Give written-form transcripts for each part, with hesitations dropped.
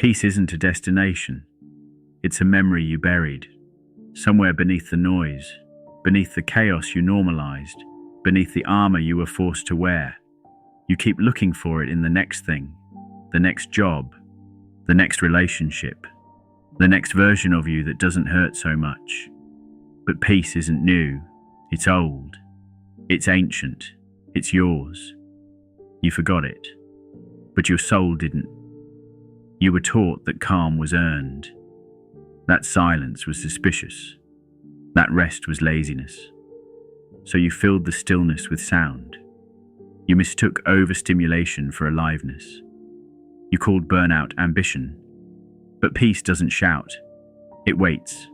Peace isn't a destination. It's a memory you buried, somewhere beneath the noise, beneath the chaos you normalized, beneath the armor you were forced to wear. You keep looking for it in the next thing, the next job, the next relationship, the next version of you that doesn't hurt so much. But peace isn't new, it's old, it's ancient, it's yours. You forgot it, but your soul didn't. You were taught that calm was earned, that silence was suspicious, that rest was laziness. So you filled the stillness with sound. You mistook overstimulation for aliveness. You called burnout ambition. But peace doesn't shout, it waits.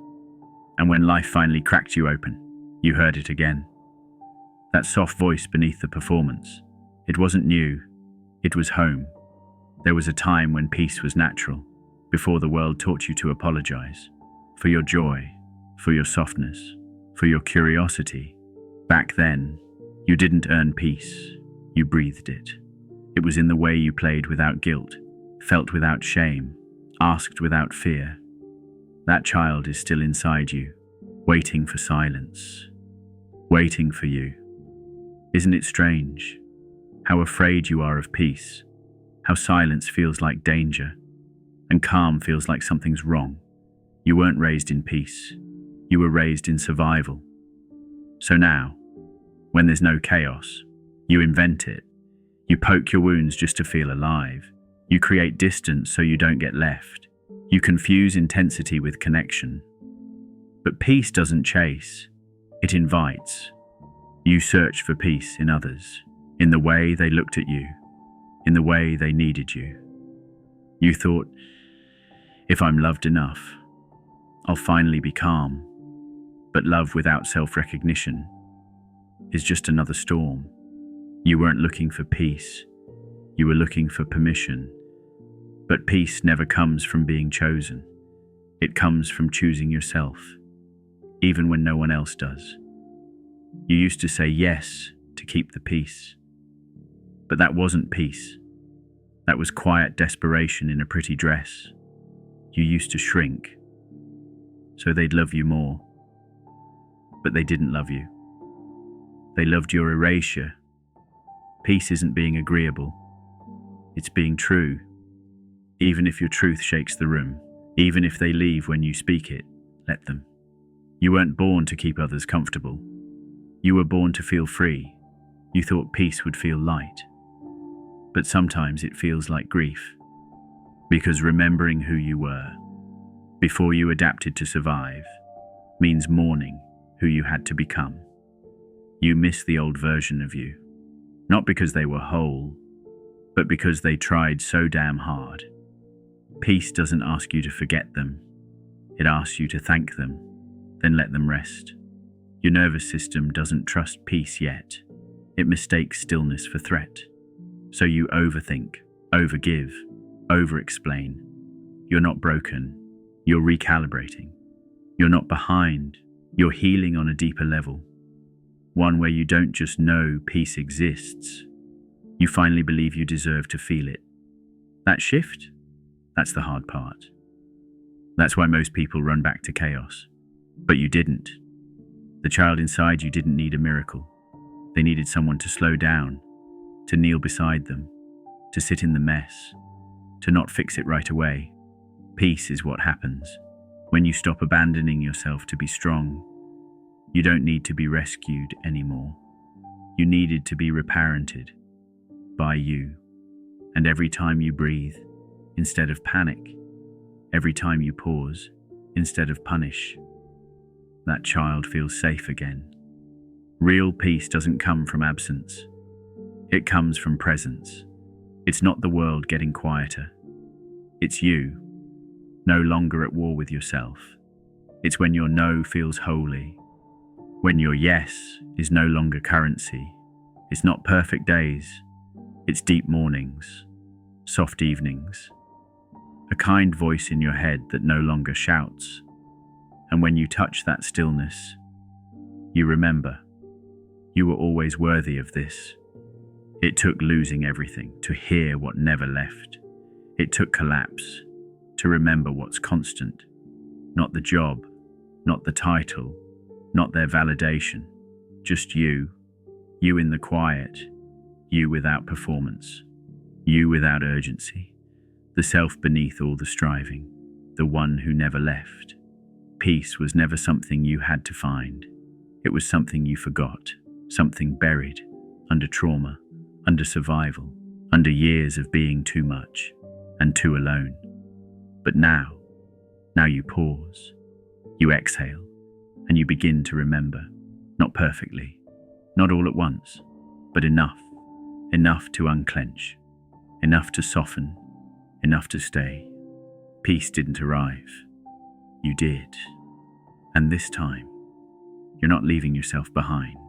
And when life finally cracked you open, you heard it again. That soft voice beneath the performance. It wasn't new, it was home. There was a time when peace was natural, before the world taught you to apologize. For your joy, for your softness, for your curiosity. Back then, you didn't earn peace, you breathed it. It was in the way you played without guilt, felt without shame, asked without fear. That child is still inside you, waiting for silence, waiting for you. Isn't it strange how afraid you are of peace, how silence feels like danger, and calm feels like something's wrong? You weren't raised in peace, you were raised in survival. So now, when there's no chaos, you invent it. You poke your wounds just to feel alive. You create distance so you don't get left. You confuse intensity with connection. But peace doesn't chase, it invites. You search for peace in others, in the way they looked at you, in the way they needed you. You thought, if I'm loved enough, I'll finally be calm. But love without self-recognition is just another storm. You weren't looking for peace, you were looking for permission. But peace never comes from being chosen. It comes from choosing yourself, even when no one else does. You used to say yes to keep the peace. But that wasn't peace. That was quiet desperation in a pretty dress. You used to shrink, so they'd love you more. But they didn't love you. They loved your erasure. Peace isn't being agreeable. It's being true. Even if your truth shakes the room, even if they leave when you speak it, let them. You weren't born to keep others comfortable. You were born to feel free. You thought peace would feel light. But sometimes it feels like grief. Because remembering who you were, before you adapted to survive, means mourning who you had to become. You miss the old version of you, not because they were whole, but because they tried so damn hard. Peace doesn't ask you to forget them. It asks you to thank them, then let them rest. Your nervous system doesn't trust peace yet. It mistakes stillness for threat. So you overthink, overgive, over-explain. You're not broken. You're recalibrating. You're not behind. You're healing on a deeper level. One where you don't just know peace exists. You finally believe you deserve to feel it. That shift? That's the hard part. That's why most people run back to chaos. But you didn't. The child inside you didn't need a miracle. They needed someone to slow down, to kneel beside them, to sit in the mess, to not fix it right away. Peace is what happens when you stop abandoning yourself to be strong. You don't need to be rescued anymore. You needed to be reparented by you. And every time you breathe, instead of panic, every time you pause, instead of punish, that child feels safe again. Real peace doesn't come from absence. It comes from presence. It's not the world getting quieter. It's you, no longer at war with yourself. It's when your no feels holy, when your yes is no longer currency. It's not perfect days. It's deep mornings, soft evenings, a kind voice in your head that no longer shouts. And when you touch that stillness, you remember, you were always worthy of this. It took losing everything to hear what never left. It took collapse to remember what's constant. Not the job, not the title, not their validation. Just you. You in the quiet. You without performance. You without urgency. The self beneath all the striving. The one who never left. Peace was never something you had to find. It was something you forgot. Something buried. Under trauma. Under survival. Under years of being too much. And too alone. But now you pause. You exhale. And you begin to remember. Not perfectly. Not all at once. But enough. Enough to unclench. Enough to soften. Enough to stay. Peace didn't arrive. You did. And this time, you're not leaving yourself behind.